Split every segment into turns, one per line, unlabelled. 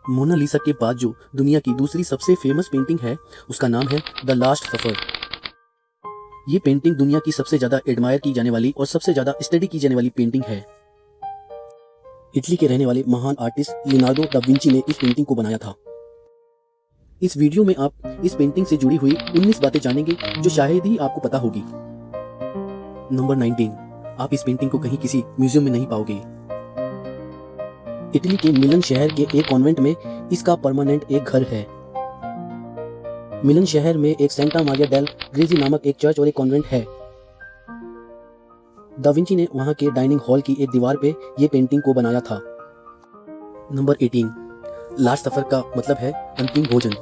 Mona Lisa के बाद जो दुनिया की दूसरी सबसे फेमस पेंटिंग है उसका नाम है द लास्ट सफर। ये पेंटिंग दुनिया की सबसे ज्यादा एडमायर की जाने वाली और सबसे ज्यादा स्टडी की जाने वाली पेंटिंग है। इटली के रहने वाले महान आर्टिस्ट लियोनार्डो दा विंची ने इस पेंटिंग को बनाया था। इस वीडियो में आप इस पेंटिंग से जुड़ी हुई 19 बातें जानेंगे जो शायद ही आपको पता होगी। नंबर 19, आप इस पेंटिंग को कहीं किसी म्यूजियम में नहीं पाओगे। इटली के मिलन शहर के एक कॉन्वेंट में इसका परमानेंट एक घर है। मिलन शहर में एक सेंटा मारिया डेल ग्रेजी नामक एक चर्च और एक कॉन्वेंट है। दा विंची ने वहां के डाइनिंग हॉल की एक दीवार पे ये पेंटिंग को बनाया था। नंबर 18, लास्ट सफर का मतलब है अंतिम भोजन।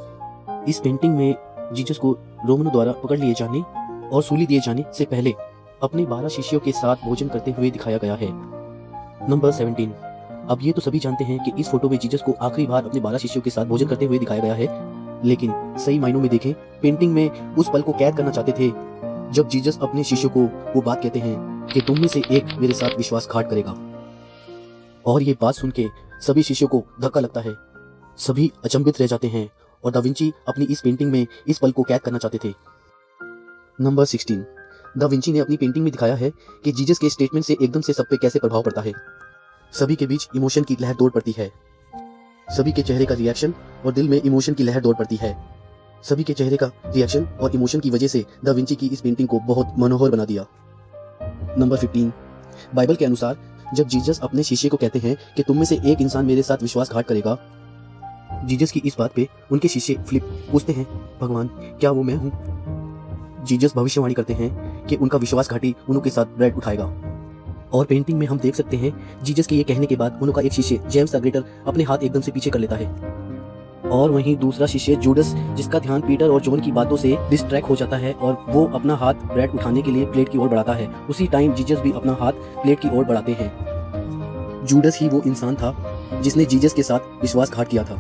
इस पेंटिंग में जीसस को रोमनों द्वारा पकड़ लिए जाने और सूली दिए जाने से पहले अपने 12 शिष्यों के साथ भोजन करते हुए दिखाया गया है। नंबर 17, अब ये तो सभी जानते हैं कि इस फोटो में जीसस को आखिरी बार अपने 12 शिष्यों के साथ भोजन करते हुए दिखाया गया है, लेकिन सही मायनों में देखें पेंटिंग में उस पल को कैद करना चाहते थे जब जीसस अपने शिष्यों को वो बात कहते हैं कि तुम में से एक मेरे साथ विश्वासघात करेगा। और ये बात सुन के सभी शिष्यों को धक्का लगता है, सभी अचंभित रह जाते हैं और दा विंची अपनी इस पेंटिंग में इस पल को कैद करना चाहते थे। नंबर 16, दा विंची ने अपनी पेंटिंग में दिखाया है कि जीसस के स्टेटमेंट से एकदम से सब पे कैसे प्रभाव पड़ता है। सभी के बीच इमोशन की लहर दौड़ पड़ती है, सभी के चेहरे का रिएक्शन और दिल में इमोशन की लहर दौड़ पड़ती है। सभी के चेहरे का रिएक्शन और इमोशन की वजह से दा विंची की इस पेंटिंग को बहुत मनोहर बना दिया। नंबर 15, बाइबल के अनुसार जब जीसस अपने शिष्य को कहते हैं कि तुम में से एक इंसान मेरे साथ विश्वासघात करेगा, जीसस की इस बात पे उनके शिष्य फिलिप पूछते हैं, भगवान क्या वो मैं हूँ? जीसस भविष्यवाणी करते हैं कि उनका विश्वासघाती उनके साथ ब्रेड उठाएगा। और पेंटिंग में हम देख सकते हैं जीसस के ये कहने के बाद उनका एक शिष्य जेम्स द ग्रेटर अपने हाथ एकदम से पीछे कर लेता है, और वहीं दूसरा शिष्य जूडस जिसका ध्यान पीटर और जॉन की बातों से डिस्ट्रैक्ट हो जाता है और वो अपना हाथ ब्रेड उठाने के लिए प्लेट की ओर बढ़ाता है। उसी टाइम जीसस भी अपना हाथ प्लेट की ओर बढ़ाते हैं। जूडस ही वो इंसान था जिसने जीसस के साथ विश्वासघात किया था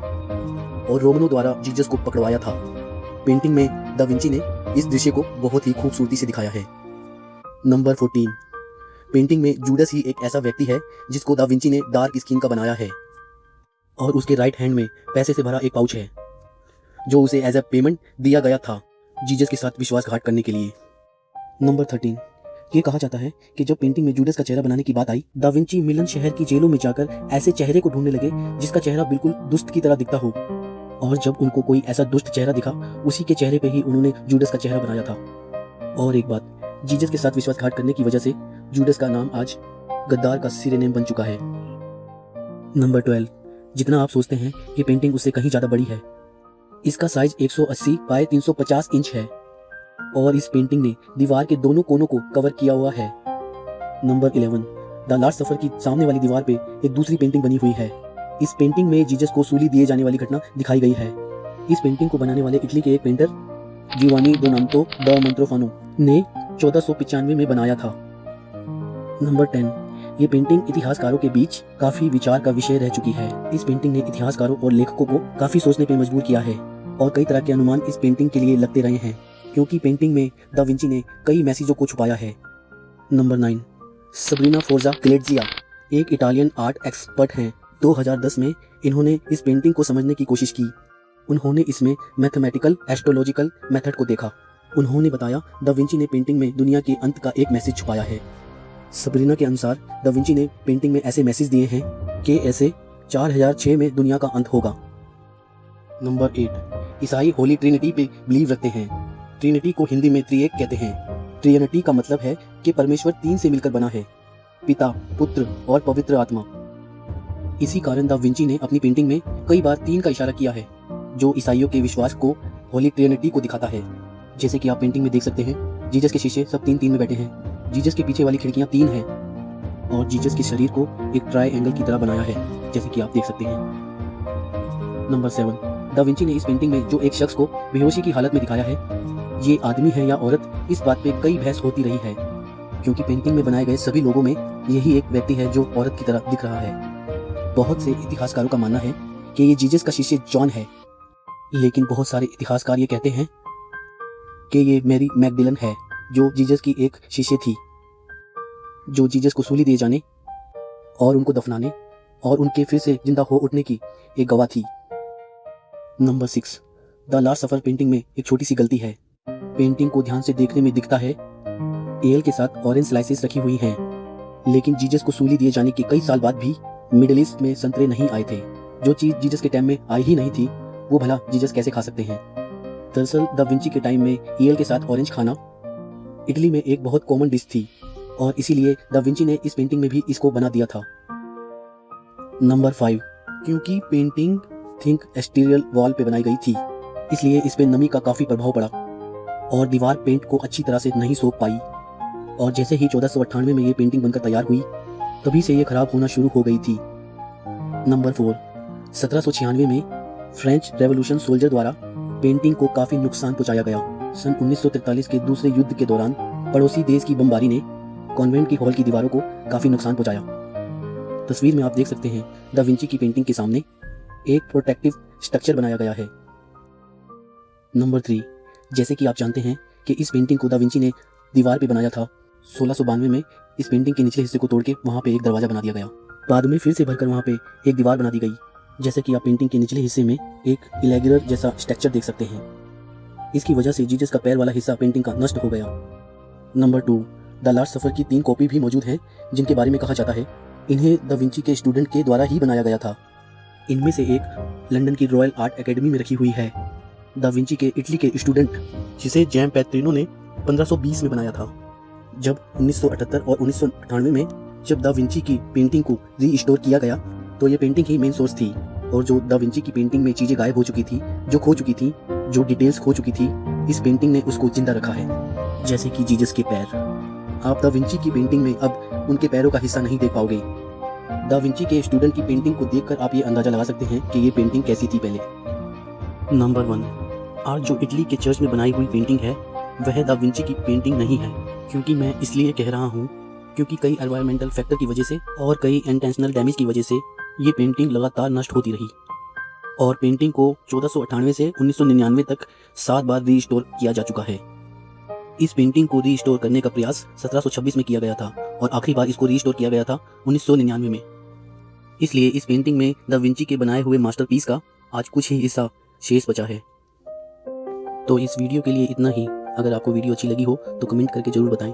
और रोमनों द्वारा जीसस को पकड़वाया था। पेंटिंग में दा विंची ने इस दृश्य को बहुत ही खूबसूरती से दिखाया है। नंबर 14, पेंटिंग में जूडस ही एक ऐसा व्यक्ति है जिसको दा विंची ने डार्क स्किन का बनाया है और उसके राइट हैंड में पैसे से भरा एक पाउच है जो उसे एज ए पेमेंट दिया गया था जीसस के साथ विश्वासघात करने के लिए। नंबर 13, ये कहा जाता है कि जब पेंटिंग में जूडस का चेहरा बनाने की बात आई, दा विंची मिलन शहर की जेलों में जाकर ऐसे चेहरे को ढूंढने लगे जिसका चेहरा बिल्कुल दुष्ट की तरह दिखता हो, और जब उनको कोई ऐसा दुष्ट चेहरा दिखा उसी के चेहरे पे ही उन्होंने जूडस का चेहरा बनाया था। और एक बात, जीसस के साथ विश्वासघात करने की वजह से जूडस का नाम आज गद्दार का सिरेनेम बन चुका है। नंबर 12, जितना आप सोचते हैं ये पेंटिंग उससे कहीं ज्यादा बड़ी है। इसका साइज 180 बाय 350 इंच है और इस पेंटिंग ने दीवार के दोनों कोनों को कवर किया हुआ है। नंबर 11, द लास्ट सफर की सामने वाली दीवार पे एक दूसरी पेंटिंग बनी हुई है। इस पेंटिंग में जीसस को सूली दिए जाने वाली घटना दिखाई गई है। इस पेंटिंग को बनाने वाले इटली के एक पेंटर जियोवानी डोनाटो दा मोंट्रोफानो ने 1495 में बनाया था। नंबर 10, ये पेंटिंग इतिहासकारों के बीच काफी विचार का विषय रह चुकी है। इस पेंटिंग ने इतिहासकारों और लेखकों को काफी सोचने पर मजबूर किया है और कई तरह के अनुमान इस पेंटिंग के लिए लगते रहे हैं, क्योंकि पेंटिंग में दा विंची ने कई मैसेजों को छुपाया है। नंबर 9, सबरीना फोर्जा ग्लेट्जिया एक इटालियन आर्ट एक्सपर्ट हैं। 2010 में इन्होंने इस पेंटिंग को समझने की कोशिश की। उन्होंने इसमें मैथमेटिकल एस्ट्रोलॉजिकल मेथड को देखा। उन्होंने बताया दा विंची ने पेंटिंग में दुनिया के अंत का एक मैसेज छुपाया है। सबरीना के अनुसार दा विंची ने पेंटिंग में ऐसे मैसेज दिए हैं कि ऐसे 4006 में दुनिया का अंत होगा। नंबर 8, ईसाई होली ट्रिनिटी पे बिलीव रखते हैं। ट्रिनिटी को हिंदी में त्रिएक कहते हैं। ट्रिनिटी का मतलब है कि परमेश्वर 3 से मिलकर बना है, पिता, पुत्र और पवित्र आत्मा। इसी कारण दा विंची ने अपनी पेंटिंग में कई बार 3 का इशारा किया है जो ईसाइयों के विश्वास को होली ट्रिनिटी को दिखाता है। जैसे कि आप पेंटिंग में देख सकते हैं जीसस के शिष्य सब 3-3 में बैठे हैं। जीसस के पीछे वाली खिड़कियां 3 हैं और जीसस के शरीर को एक ट्रायंगल की तरह बनाया है, जैसे कि आप देख सकते हैं। नंबर 7, दा विंची ने इस पेंटिंग में जो एक शख्स को बेहोशी की हालत में दिखाया है, ये आदमी है या औरत, इस बात पे कई बहस होती रही है, क्योंकि पेंटिंग में बनाए गए सभी लोगों में यही एक व्यक्ति है जो औरत की तरह दिख रहा है। बहुत से इतिहासकारों का मानना है कि ये जीसस का शिष्य जॉन है, लेकिन बहुत सारे इतिहासकार ये कहते हैं कि ये मैरी मैगडिलन है जो जीसस की एक शिष्य थी, जो जीसस को सूली दिए जाने और उनको दफनाने और उनके फिर से जिंदा हो उठने की एक गवाह थी। Number 6, the last suffer painting में एक छोटी सी गलती है। पेंटिंग को ध्यान से देखने में दिखता है एल के साथ ऑरेंज स्लाइसेस रखी हुई हैं, लेकिन जीसस को सूली दिए जाने के कई साल बाद भी मिडिल ईस्ट में संतरे नहीं आए थे। जो चीज जीसस के टाइम में आई ही नहीं थी, वो भला जीसस कैसे खा सकते हैं। दरअसल दा विंची के टाइम में एल के साथ ऑरेंज खाना इटली में एक बहुत कॉमन डिश थी और इसीलिए दा विंची ने इस पेंटिंग में भी इसको बना दिया था। नंबर 5, क्योंकि पेंटिंग थिंक एक्सटीरियर वॉल पे बनाई गई थी, इसलिए इस पे नमी का काफी प्रभाव पड़ा और दीवार पेंट को अच्छी तरह से नहीं सोख पाई। और जैसे ही 1498 में ये पेंटिंग बनकर तैयार हुई, तभी से ये खराब होना शुरू हो गई थी। नंबर 4, 1796 में फ्रेंच रेवोल्यूशन सोल्जर द्वारा पेंटिंग को काफी नुकसान पहुंचाया गया। सन 1943 के दूसरे युद्ध के दौरान पड़ोसी देश की बमबारी ने कॉन्वेंट की हॉल की दीवारों को काफी नुकसान पहुंचाया। तस्वीर में आप देख सकते हैं दा विंची की पेंटिंग के सामने एक प्रोटेक्टिव स्ट्रक्चर बनाया गया है। नंबर 3, जैसे कि आप जानते हैं कि इस पेंटिंग को दा विंची ने दीवार पे बनाया था। 1692 में इस पेंटिंग के निचले हिस्से को तोड़ के वहां पे एक दरवाजा बना दिया गया। बाद में फिर से भरकर वहां पे एक दीवार बना दी गई। जैसे कि आप पेंटिंग के निचले हिस्से में एक इरेगुलर जैसा स्ट्रक्चर देख सकते हैं। इसकी वजह से जीसस का पैर वाला हिस्सा पेंटिंग का नष्ट हो गया। नंबर 2, द लास्ट सफर की 3 कॉपी भी मौजूद हैं, जिनके बारे में कहा जाता है इन्हें दा विंची के स्टूडेंट के द्वारा ही बनाया गया था। इनमें से एक लंदन की रॉयल आर्ट एकेडमी में रखी हुई है। दा विंची के इटली के स्टूडेंट, जिसे जैम पैट्रिनो ने 1520 में बनाया था। जब 1978 और 1998 में जब दा विंची की पेंटिंग को रीस्टोर किया गया, तो ये पेंटिंग ही मेन सोर्स थी और जो दा विंची की पेंटिंग में चीजें गायब हो चुकी थी, जो खो चुकी थी, जो डिटेल्स खो चुकी थी, इस पेंटिंग ने उसको जिंदा रखा है। जैसे कि जीसस के पैर, आप दा विंची की पेंटिंग में अब उनके पैरों का हिस्सा नहीं देख पाओगे। दा विंची के स्टूडेंट की पेंटिंग को देखकर आप ये अंदाजा लगा सकते हैं कि ये पेंटिंग कैसी थी पहले। नंबर 1, आज जो इटली के चर्च में बनाई हुई पेंटिंग है वह दा विंची की पेंटिंग नहीं है। क्योंकि मैं इसलिए कह रहा हूँ क्योंकि कई एनवायरमेंटल फैक्टर की वजह से और कई इंटेंशनल डैमेज की वजह से ये पेंटिंग लगातार नष्ट होती रही और पेंटिंग को 1498 से 1999 तक 7 बार रीस्टोर किया जा चुका है। इस पेंटिंग को रीस्टोर करने का प्रयास 1726 में किया गया था और आखिरी बार इसको रीस्टोर किया गया था 1999 में। इसलिए इस पेंटिंग में दा विंची के बनाए हुए मास्टरपीस का आज कुछ ही हिस्सा शेष बचा है। तो इस वीडियो के लिए इतना ही। अगर आपको वीडियो अच्छी लगी हो तो कमेंट करके जरूर बताएं।